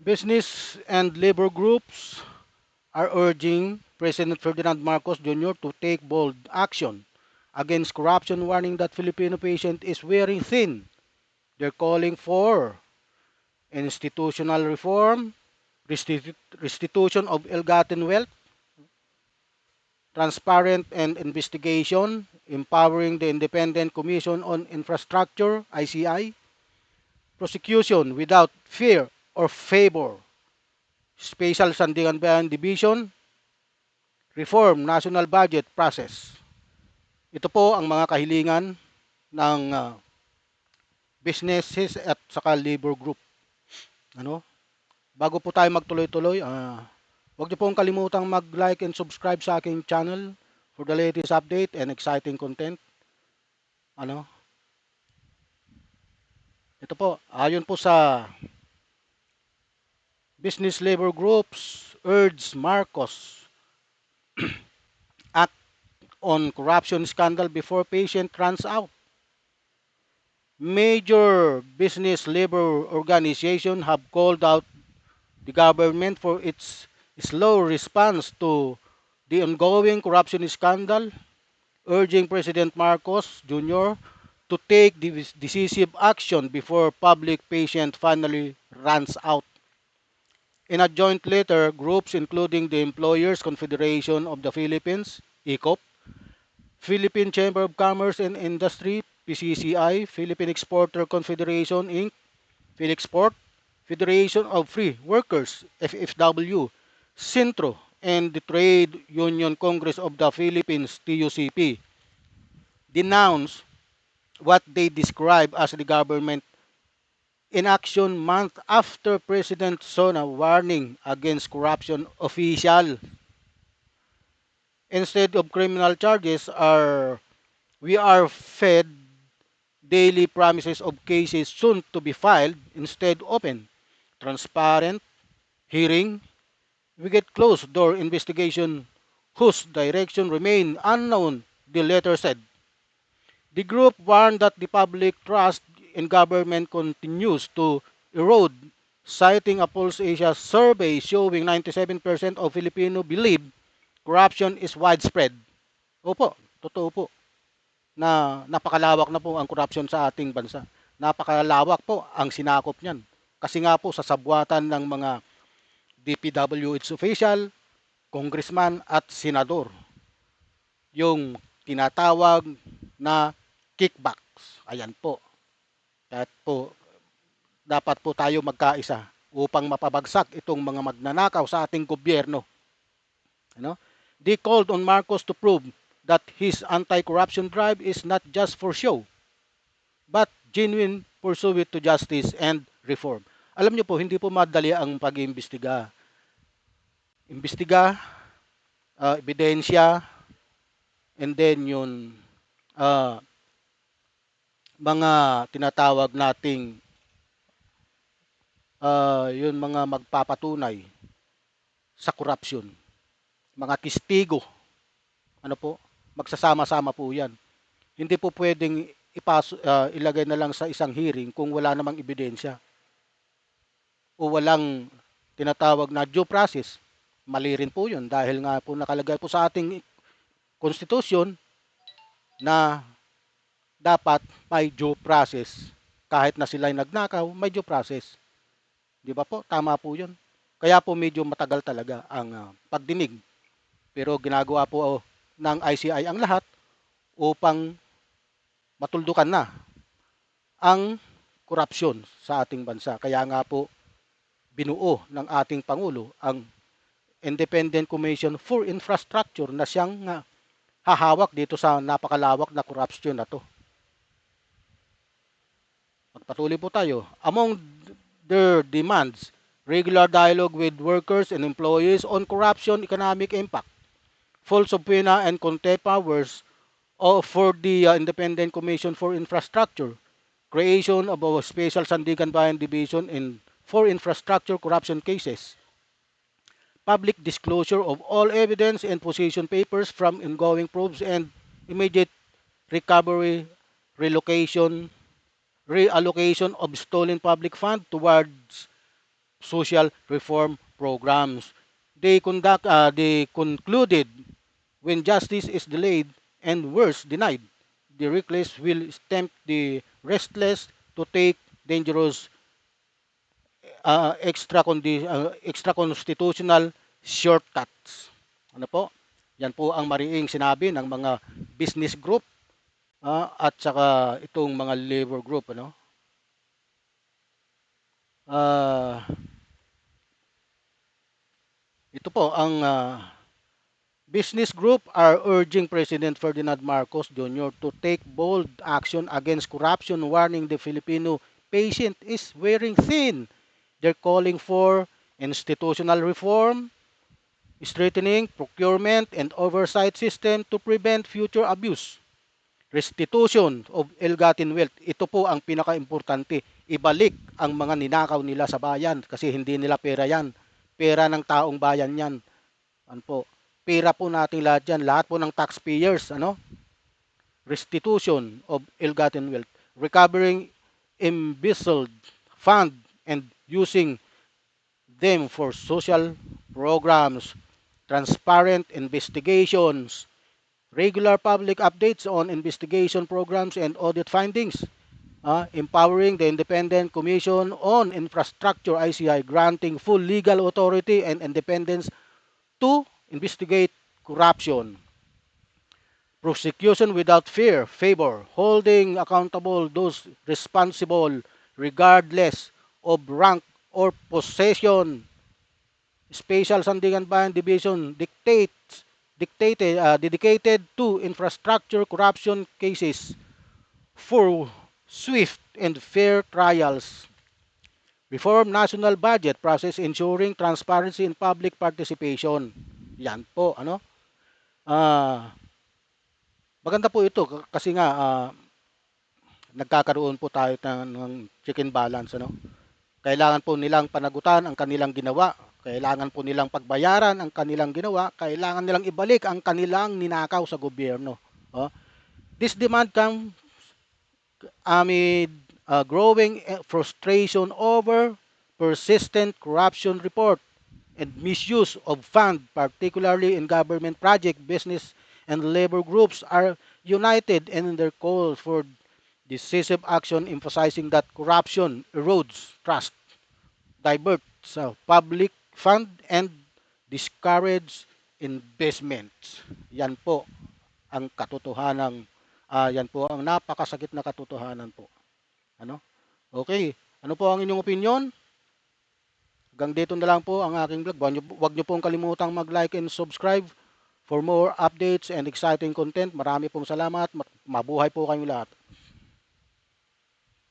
Business and labor groups are urging President Ferdinand Marcos Jr. to take bold action against corruption, warning that Filipino patient is wearing thin. They're calling for institutional reform, restitution of ill-gotten wealth, transparent and investigation, empowering the Independent Commission on Infrastructure, ICI, prosecution without fear or favor, Special Sandigan Bayan Division, reform national budget process. Ito po ang mga kahilingan ng businesses at saka labor group. Ano? Bago po tayo magtuloy-tuloy, huwag niyo pong kalimutang mag-like and subscribe sa aking channel for the latest update and exciting content. Ano? Ito po, ayon po sa business labor groups, urge Marcos act on corruption scandal before patient runs out. Major business labor organizations have called out the government for its slow response to the ongoing corruption scandal, urging President Marcos Jr. to take decisive action before public patient finally runs out. In a joint letter, groups including the Employers Confederation of the Philippines, ECOP, Philippine Chamber of Commerce and Industry, PCCI, Philippine Exporter Confederation, Inc., PhilExport, Federation of Free Workers, FFW, Sintro, and the Trade Union Congress of the Philippines, TUCP, denounce what they describe as the government inaction month after President Sona warning against corruption official. Instead of criminal charges, we are fed daily promises of cases soon to be filed, instead open, transparent hearing. We get closed door investigation whose direction remain unknown, the letter said. The group warned that the public trust in government continues to erode, citing a Pulse Asia survey showing 97% of Filipino believe corruption is widespread. Opo, totoo po na napakalawak na po ang corruption sa ating bansa. Napakalawak po ang sinakop niyan. Kasi nga po sa sabwatan ng mga DPWH official, congressman at senador, yung tinatawag na kickbacks. Ayan po. At po, dapat po tayo magkaisa upang mapabagsak itong mga magnanakaw sa ating gobyerno. Ano? They called on Marcos to prove that his anti-corruption drive is not just for show, but genuine pursuit to justice and reform. Alam niyo po, hindi po madali ang pag-iimbestiga. Imbestiga, ebidensya, and then yun, uh, mga tinatawag nating yun mga magpapatunay sa corruption. Mga testigo, ano po, magsasama-sama po yan. Hindi po pwedeng ilagay na lang sa isang hearing kung wala namang ebidensya o walang tinatawag na due process. Mali rin po yun dahil nga po nakalagay po sa ating konstitusyon na dapat may due process. Kahit na sila'y nagnakaw, may due process. Di ba po? Tama po yun. Kaya po medyo matagal talaga ang pagdinig. Pero ginagawa po ng ICI ang lahat upang matuldukan na ang korupsyon sa ating bansa. Kaya nga po binuo ng ating Pangulo ang Independent Commission for Infrastructure na siyang hahawak dito sa napakalawak na korupsyon na to. Magpatuloy po tayo. Among their demands, regular dialogue with workers and employees on corruption economic impact, full subpoena and contempt powers for the Independent Commission for Infrastructure, creation of a special Sandigan Bayan Division for infrastructure corruption cases, public disclosure of all evidence and position papers from ongoing probes and immediate recovery, reallocation of stolen public fund towards social reform programs. They concluded when justice is delayed and worse denied, the reckless will tempt the restless to take dangerous extra constitutional shortcuts. Ano po? Yan po ang mariing sinabi ng mga business group at saka itong mga labor group. Ano? Ah, ito po ang business group are urging President Ferdinand Marcos Jr. to take bold action against corruption, warning the Filipino patient is wearing thin. They're calling for institutional reform, strengthening procurement and oversight system to prevent future abuse, restitution of ill-gotten wealth. Ito po ang pinaka-importante. Ibalik ang mga ninakaw nila sa bayan kasi hindi nila pera yan. Pera ng taong bayan yan. Ano po? Pera po natin lahat yan. Lahat po ng taxpayers. Ano? Restitution of ill-gotten wealth. Recovering embezzled fund and using them for social programs, transparent investigations, regular public updates on investigation programs and audit findings, empowering the Independent Commission on Infrastructure ICI, granting full legal authority and independence to investigate corruption, prosecution without fear, favor, holding accountable those responsible regardless of rank or possession. Special Sandigan Bayan Division dedicated to infrastructure corruption cases for swift and fair trials. Reform national budget process ensuring transparency and public participation. Yan po, ano? Ah, maganda po ito kasi nga nagkakaroon po tayo ng check and balance, ano? Kailangan po nilang panagutan ang kanilang ginawa. Kailangan po nilang pagbayaran ang kanilang ginawa. Kailangan nilang ibalik ang kanilang ninakaw sa gobyerno. Oh. This demand comes amid growing frustration over persistent corruption report and misuse of fund, particularly in government project, business, and labor groups are united in their call for decisive action, emphasizing that corruption erodes trust, diverts public fund, and discourage investments. Yan po ang katotohanan. Yan po ang napakasakit na katotohanan po. Ano? Okay. Ano po ang inyong opinion? Hanggang dito na lang po ang aking vlog. Huwag niyo pong kalimutang mag-like and subscribe for more updates and exciting content. Marami pong salamat. Mabuhay po kayong lahat.